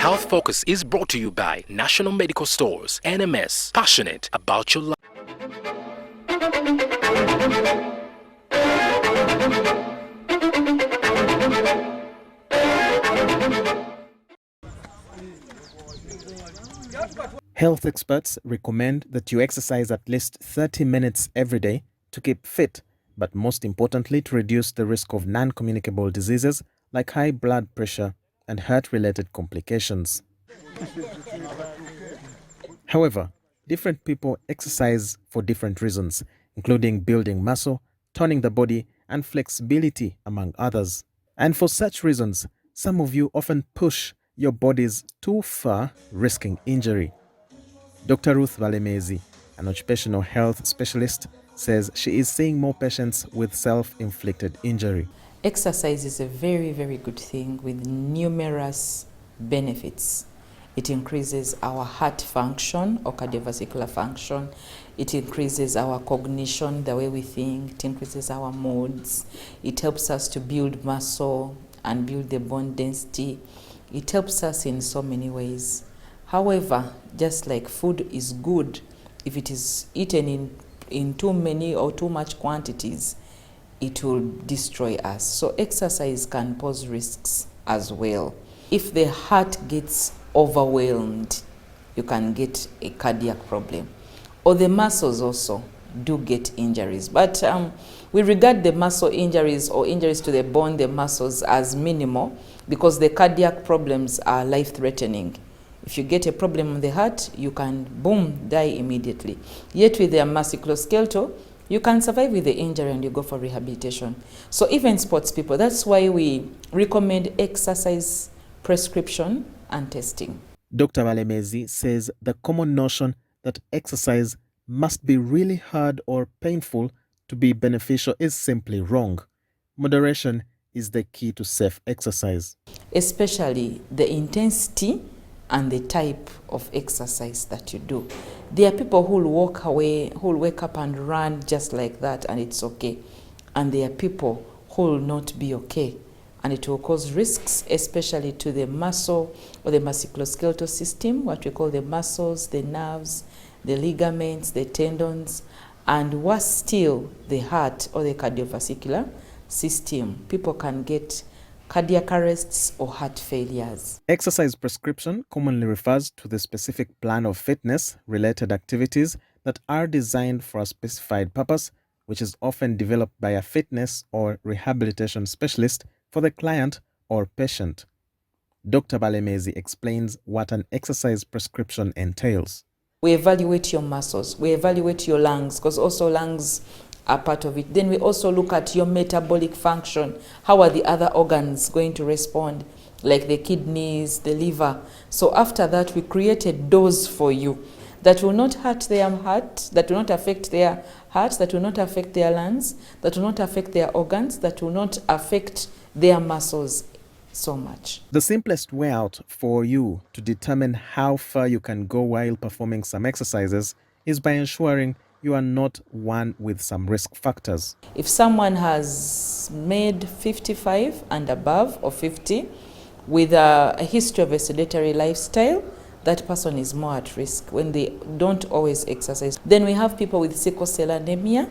Health Focus is brought to you by National Medical Stores, NMS, passionate about your life. Health experts recommend that you exercise at least 30 minutes every day to keep fit, but most importantly to reduce the risk of non-communicable diseases like high blood pressure and heart-related complications. However, different people exercise for different reasons, including building muscle, toning the body, and flexibility, among others. And for such reasons, some of you often push your bodies too far, risking injury. Dr. Ruth Valemezi, an occupational health specialist, says she is seeing more patients with self-inflicted injury. Exercise is a very, very good thing with numerous benefits. It increases our heart function or cardiovascular function. It increases our cognition, the way we think. It increases our moods. It helps us to build muscle and build the bone density. It helps us in so many ways. However, just like food is good, if it is eaten in too many or too much quantities, it will destroy us. So exercise can pose risks as well. If the heart gets overwhelmed, you can get a cardiac problem. Or the muscles also do get injuries. But we regard the muscle injuries or injuries to the bone, the muscles, as minimal because the cardiac problems are life-threatening. If you get a problem on the heart, you can, boom, die immediately. Yet with the musculoskeletal, you can survive with the injury and you go for rehabilitation. So even sports people, that's why we recommend exercise prescription and testing. Dr. Valemezi says the common notion that exercise must be really hard or painful to be beneficial is simply wrong. Moderation is the key to safe exercise. Especially the intensity and the type of exercise that you do. There are people who will walk away, who will wake up and run just like that and it's okay. And there are people who will not be okay. And it will cause risks, especially to the muscle or the musculoskeletal system, what we call the muscles, the nerves, the ligaments, the tendons, and worse still, the heart or the cardiovascular system. People can get cardiac arrests or heart failures. Exercise prescription commonly refers to the specific plan of fitness-related activities that are designed for a specified purpose, which is often developed by a fitness or rehabilitation specialist for the client or patient. Dr. Valemezi explains what an exercise prescription entails. We evaluate your muscles, we evaluate your lungs, because also lungs are part of it. Then we also look at your metabolic function. How are the other organs going to respond, like the kidneys, the liver? So after that, we create a dose for you that will not hurt their heart, that will not affect their heart, that will not affect their lungs, that will not affect their organs, that will not affect their muscles so much. The simplest way out for you to determine how far you can go while performing some exercises is by ensuring you are not one with some risk factors. If someone has made 55 and above or 50 with a history of a sedentary lifestyle, that person is more at risk when they don't always exercise. Then we have people with sickle cell anemia,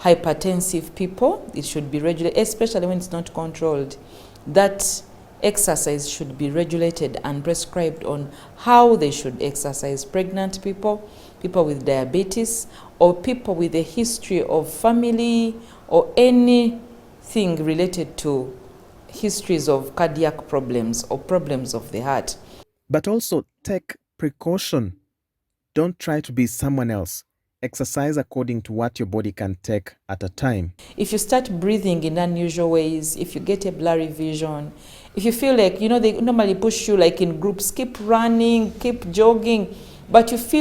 hypertensive people. It should be regulated, especially when it's not controlled. That exercise should be regulated and prescribed on how they should exercise. Pregnant people, people with diabetes, or people with a history of family or anything related to histories of cardiac problems or problems of the heart. But also take precaution. Don't try to be someone else. Exercise according to what your body can take at a time. If you start breathing in unusual ways, if you get a blurry vision, if you feel like, they normally push you like in groups, keep running, keep jogging, but if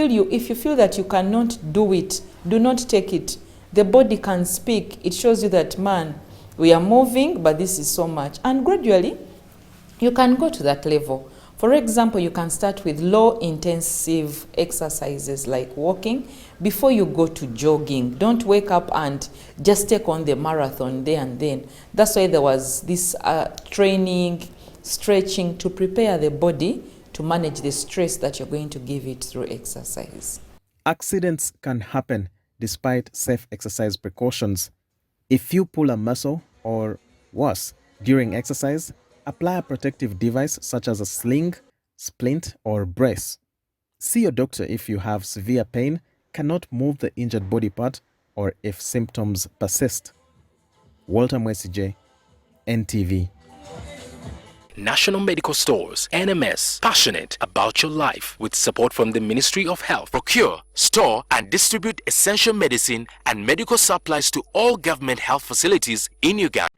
you feel that you cannot do it, do not take it. The body can speak. It shows you that, man, we are moving, but this is so much. And gradually, you can go to that level. For example, you can start with low-intensive exercises like walking before you go to jogging. Don't wake up and just take on the marathon there and then. That's why there was this training, stretching to prepare the body to manage the stress that you're going to give it through exercise. Accidents can happen despite safe exercise precautions. If you pull a muscle or worse during exercise, apply a protective device such as a sling, splint, or brace. See your doctor if you have severe pain, cannot move the injured body part, or if symptoms persist. Walter Mwesije, NTV. National Medical Stores, NMS, passionate about your life with support from the Ministry of Health. Procure, store and distribute essential medicine and medical supplies to all government health facilities in Uganda.